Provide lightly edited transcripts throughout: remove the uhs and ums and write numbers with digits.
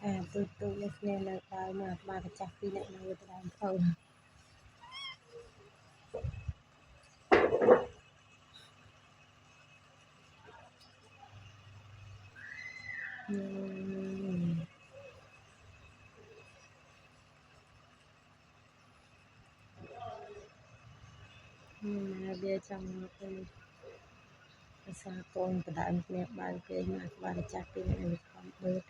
tôi nên là cái mà bà phải chặt đi lại là người ta làm thầu dia trong sa con pedaan punya ban ke mà bà phải chặt đi lại là không bớt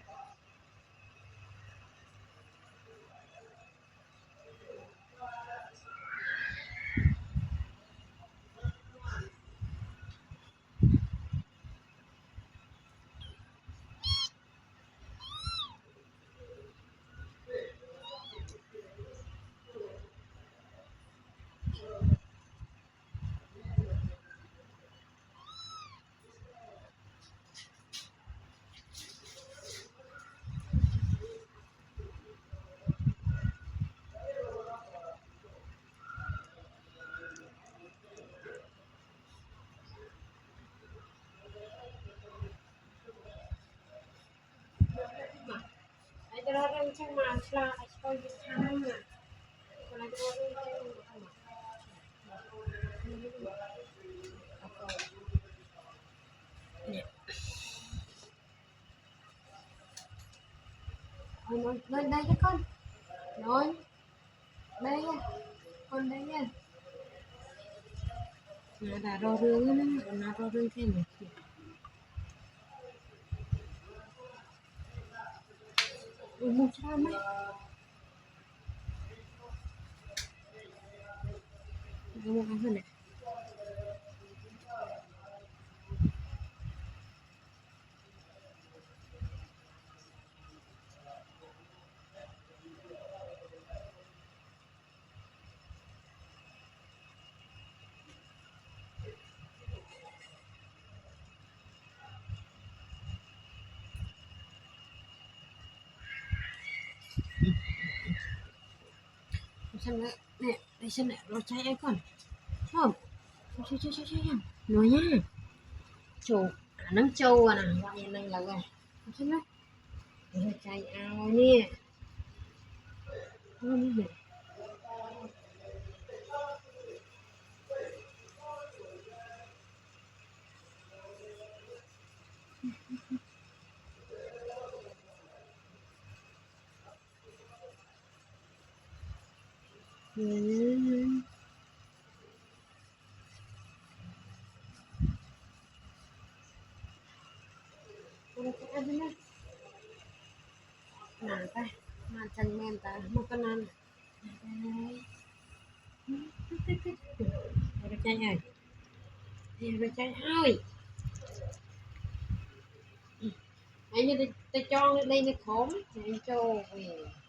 Orang macam maslah, ekspor di sana. Kalau orang macam Nói lên đây cho con. Nói. Đây nha. Con đây nha. đã rau rương á nó rau rương thêm một Một sao mấy. một cái hơn này Xem nè, nè, đây xem nè, nó cháy ấy con. Không? Chơi. Nói nha. Chủ, nắng trâu à nè, gọi như này là rồi. Xem nè. Nó cháy ao nè. Nè. Nah, teh, macan mental, makanan. Ada cahaya. Ada cahaya. Anh như ta cho lên đây nó khóm, anh cho về.